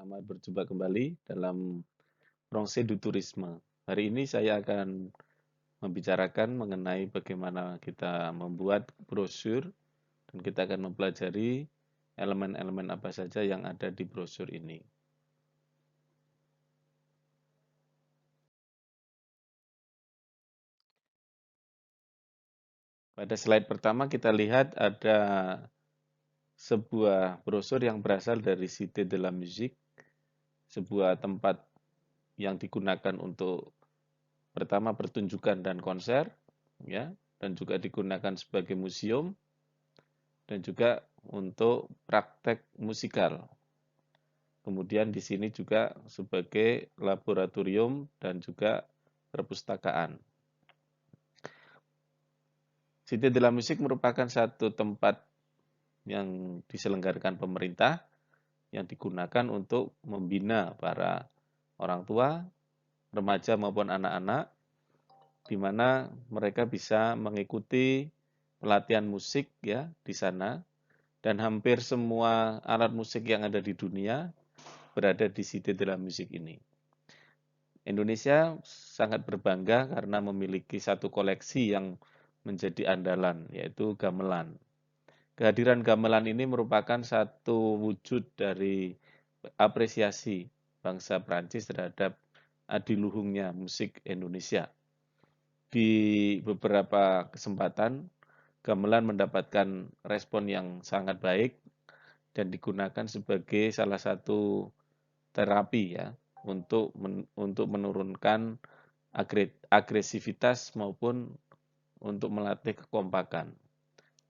Selamat berjumpa kembali dalam Prongse du Tourisme. Hari ini saya akan membicarakan mengenai bagaimana kita membuat brosur dan kita akan mempelajari elemen-elemen apa saja yang ada di brosur ini. Pada slide pertama kita lihat ada sebuah brosur yang berasal dari Cité de la Musique, sebuah tempat yang digunakan untuk pertama pertunjukan dan konser, ya, dan juga digunakan sebagai museum dan juga untuk praktek musikal. Kemudian di sini juga sebagai laboratorium dan juga perpustakaan. Cité de la Musique merupakan satu tempat yang diselenggarakan pemerintah yang digunakan untuk membina para orang tua, remaja maupun anak-anak, di mana mereka bisa mengikuti pelatihan musik ya di sana, dan hampir semua alat musik yang ada di dunia berada di Cité de la Musique ini. Indonesia sangat berbangga karena memiliki satu koleksi yang menjadi andalan, yaitu gamelan. Kehadiran gamelan ini merupakan satu wujud dari apresiasi bangsa Prancis terhadap adiluhungnya musik Indonesia. Di beberapa kesempatan, gamelan mendapatkan respon yang sangat baik dan digunakan sebagai salah satu terapi ya untuk menurunkan agresivitas maupun untuk melatih kekompakan.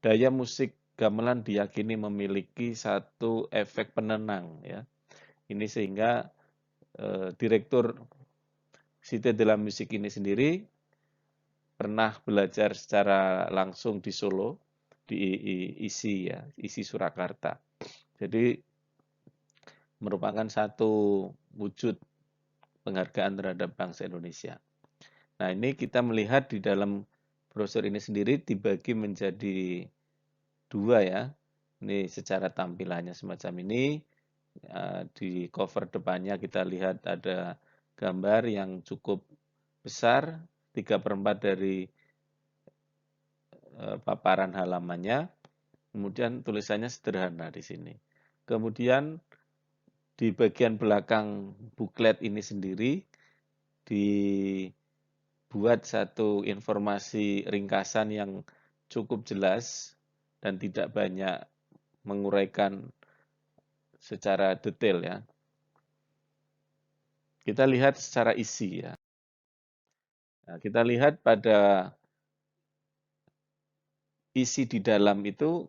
Daya musik gamelan diyakini memiliki satu efek penenang ya. Ini sehingga direktur Cité de la Musique ini sendiri pernah belajar secara langsung di Solo, di ISI Surakarta. Jadi merupakan satu wujud penghargaan terhadap bangsa Indonesia. Nah, ini kita melihat di dalam brosur ini sendiri dibagi menjadi dua ya. Ini secara tampilannya semacam ini. Di cover depannya kita lihat ada gambar yang cukup besar, 3/4 dari paparan halamannya. Kemudian tulisannya sederhana di sini. Kemudian di bagian belakang buklet ini sendiri dibuat satu informasi ringkasan yang cukup jelas dan tidak banyak menguraikan secara detail ya. Kita lihat secara isi ya. Nah, kita lihat pada isi di dalam itu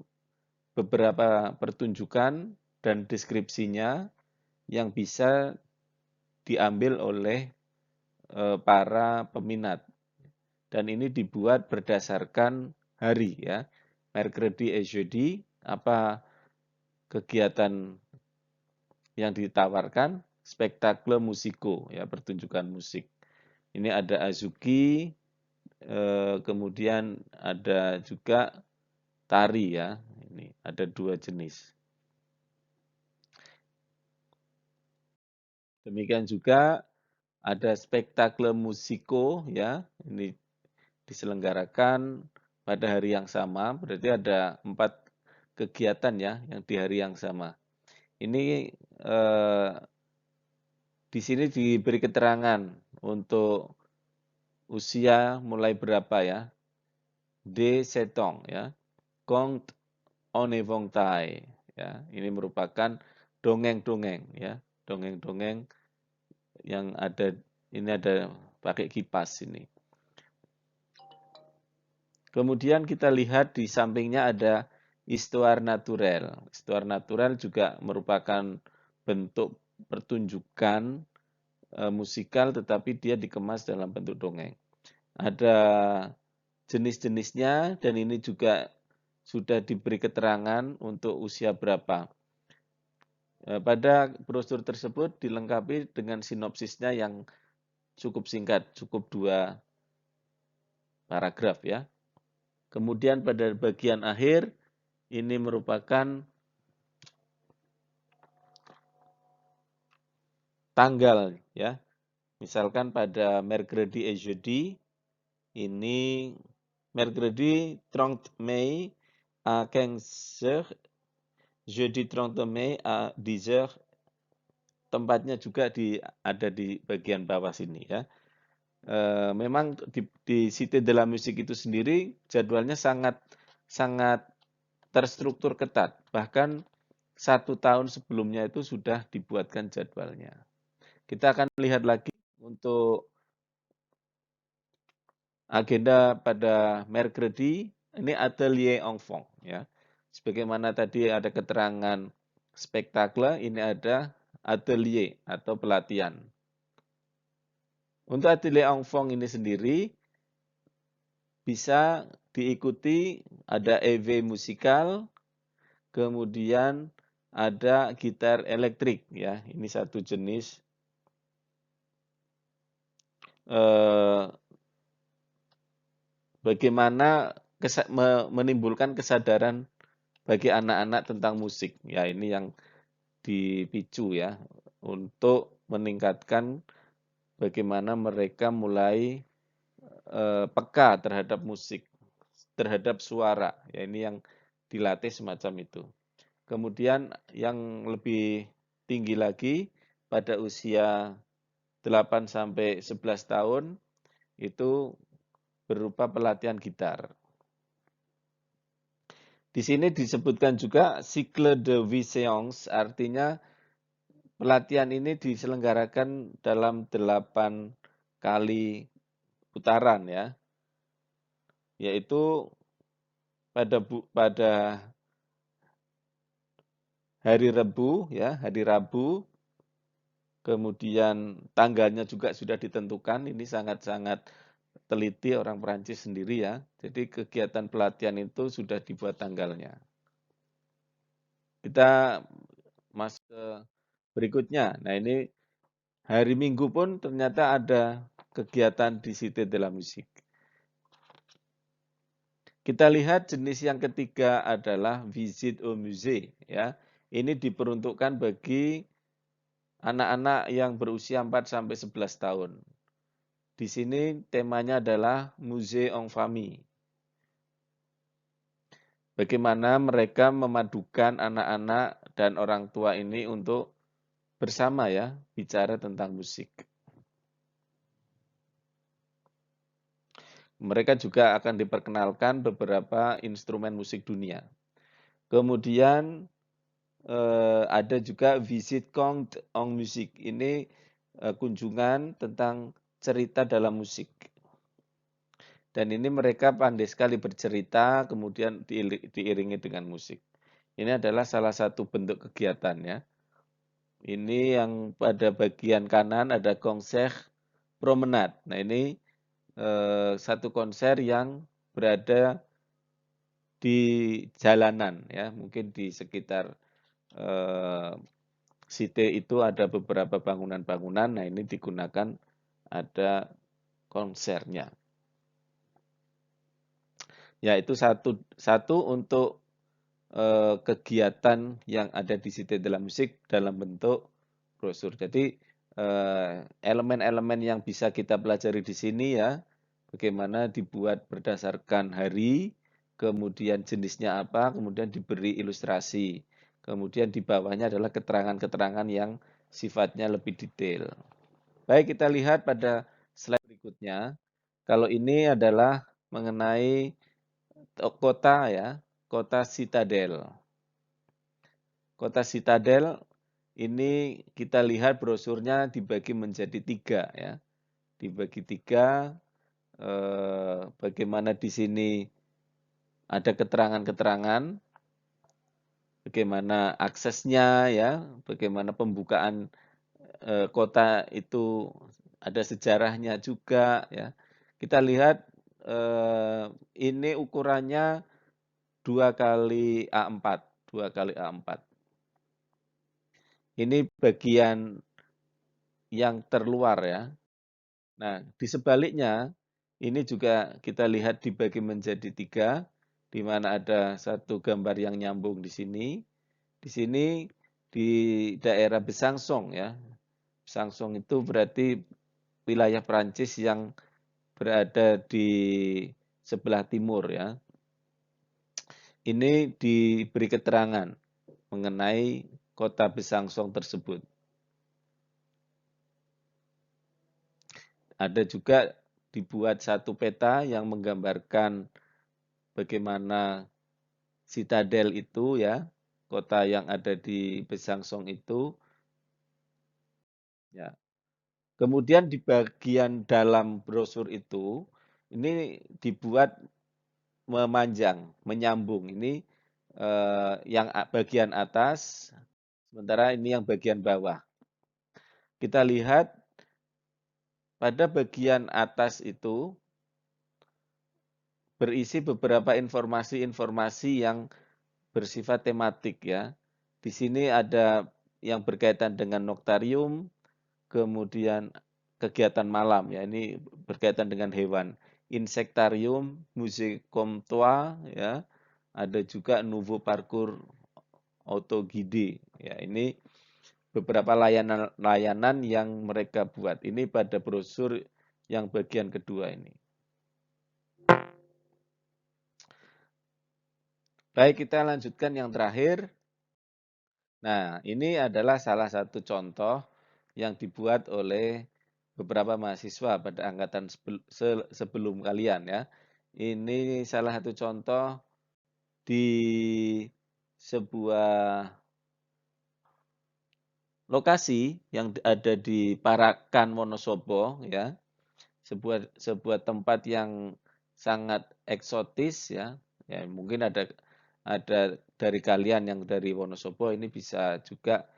beberapa pertunjukan dan deskripsinya yang bisa diambil oleh para peminat. Dan ini dibuat berdasarkan hari ya. Mercredi et jeudi, apa kegiatan yang ditawarkan, spektakle musiko ya, pertunjukan musik. Ini ada azuki, kemudian ada juga tari ya. Ini ada 2 jenis. Demikian juga ada spektakle musiko ya. Ini diselenggarakan pada hari yang sama, berarti ada 4 kegiatan ya yang di hari yang sama. Ini di sini diberi keterangan untuk usia mulai berapa ya. De Setong ya. Conte Onevong Tai ya. Ini merupakan dongeng-dongeng ya. Dongeng-dongeng yang ada, ini ada pakai kipas ini. Kemudian kita lihat di sampingnya ada Histoire naturel. Histoire naturel juga merupakan bentuk pertunjukan musikal tetapi dia dikemas dalam bentuk dongeng. Ada jenis-jenisnya dan ini juga sudah diberi keterangan untuk usia berapa. Pada brosur tersebut dilengkapi dengan sinopsisnya yang cukup singkat, cukup 2 paragraf ya. Kemudian pada bagian akhir ini merupakan tanggal ya. Misalkan pada mercredi et jeudi ini mercredi 30 Mei à 15 heures, jeudi 30 Mei à 10 heures. Tempatnya juga ada di bagian bawah sini ya. Memang di Cité de la Musique itu sendiri jadwalnya sangat sangat terstruktur ketat. Bahkan 1 tahun sebelumnya itu sudah dibuatkan jadwalnya. Kita akan lihat lagi untuk agenda pada mercredi, ini atelier enfant ya. Sebagaimana tadi ada keterangan spektakel, ini ada atelier atau pelatihan. Untuk atelier enfant ini sendiri bisa diikuti ada EV musikal, kemudian ada gitar elektrik ya. Ini satu jenis bagaimana menimbulkan kesadaran bagi anak-anak tentang musik. Ya, ini yang dipicu ya untuk meningkatkan bagaimana mereka mulai peka terhadap musik, terhadap suara. Ya, ini yang dilatih semacam itu. Kemudian yang lebih tinggi lagi pada usia 8 sampai 11 tahun itu berupa pelatihan gitar. Di sini disebutkan juga cycle de vie séance, artinya pelatihan ini diselenggarakan dalam 8 kali putaran ya, yaitu pada hari Rabu ya, hari Rabu, kemudian tanggalnya juga sudah ditentukan. Ini sangat-sangat teliti orang Perancis sendiri ya. Jadi kegiatan pelatihan itu sudah dibuat tanggalnya. Kita masuk ke berikutnya. Nah, ini hari Minggu pun ternyata ada kegiatan di Cité de la Musique. Kita lihat jenis yang ketiga adalah visit au musée ya. Ini diperuntukkan bagi anak-anak yang berusia 4 sampai 11 tahun. Di sini temanya adalah musée en famille. Bagaimana mereka memadukan anak-anak dan orang tua ini untuk bersama ya bicara tentang musik. Mereka juga akan diperkenalkan beberapa instrumen musik dunia. Kemudian ada juga visit conte en musique. Ini kunjungan tentang cerita dalam musik. Dan ini mereka pandai sekali bercerita, kemudian diiringi dengan musik. Ini adalah salah satu bentuk kegiatan ya. Ini yang pada bagian kanan ada konser promenade. Nah ini satu konser yang berada di jalanan ya, mungkin di sekitar Cité itu ada beberapa bangunan-bangunan. Nah ini digunakan ada konsernya. Ya itu satu untuk kegiatan yang ada di Cité de la Musique dalam bentuk brosur. Jadi elemen-elemen yang bisa kita pelajari di sini ya, bagaimana dibuat berdasarkan hari, kemudian jenisnya apa, kemudian diberi ilustrasi. Kemudian di bawahnya adalah keterangan-keterangan yang sifatnya lebih detail. Baik, kita lihat pada slide berikutnya. Kalau ini adalah mengenai kota ya, kota Citadel. Kota Citadel ini kita lihat brosurnya dibagi menjadi 3 ya. Dibagi 3, bagaimana di sini ada keterangan-keterangan, bagaimana aksesnya ya, bagaimana pembukaan kota itu ada sejarahnya juga ya. Kita lihat ini ukurannya 2 kali A4, 2 kali A4. Ini bagian yang terluar ya. Nah, di sebaliknya ini juga kita lihat dibagi menjadi 3, di mana ada satu gambar yang nyambung di sini. Di sini di daerah Besançon ya. Besançon itu berarti wilayah Prancis yang berada di sebelah timur ya. Ini diberi keterangan mengenai kota Besançon tersebut. Ada juga dibuat satu peta yang menggambarkan bagaimana Citadel itu ya, kota yang ada di Besançon itu ya. Kemudian di bagian dalam brosur itu ini dibuat memanjang, menyambung. Ini yang bagian atas, sementara ini yang bagian bawah. Kita lihat pada bagian atas itu berisi beberapa informasi-informasi yang bersifat tematik ya. Di sini ada yang berkaitan dengan noktarium, kemudian kegiatan malam ya, ini berkaitan dengan hewan. Insektarium, musée Comtois ya, ada juga Nouveau Parcours Autoguidé ya. Ini beberapa layanan yang mereka buat. Ini pada brosur yang bagian kedua ini. Baik, kita lanjutkan yang terakhir. Nah, ini adalah salah satu contoh yang dibuat oleh beberapa mahasiswa pada angkatan sebelum kalian ya. Ini salah satu contoh di sebuah lokasi yang ada di Parakan Wonosobo ya. Sebuah tempat yang sangat eksotis ya. Ya, mungkin ada dari kalian yang dari Wonosobo ini bisa juga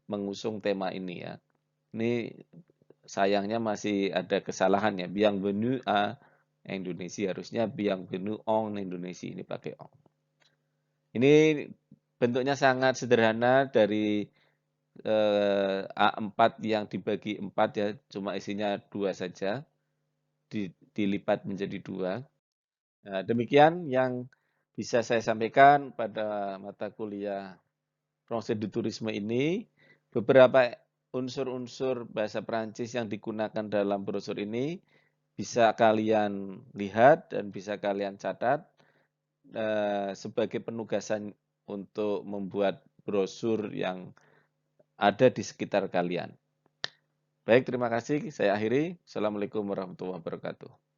mengusung tema ini ya. Ini sayangnya masih ada kesalahan ya. Bienvenue à Indonesia, harusnya bienvenue en Indonesia, ini pakai on. Ini bentuknya sangat sederhana dari A4 yang dibagi 4 ya, cuma isinya 2 saja, dilipat menjadi 2. Nah, demikian yang bisa saya sampaikan pada mata kuliah Français du Tourisme ini. Beberapa unsur-unsur bahasa Prancis yang digunakan dalam brosur ini bisa kalian lihat dan bisa kalian catat sebagai penugasan untuk membuat brosur yang ada di sekitar kalian. Baik, terima kasih. Saya akhiri. Assalamualaikum warahmatullahi wabarakatuh.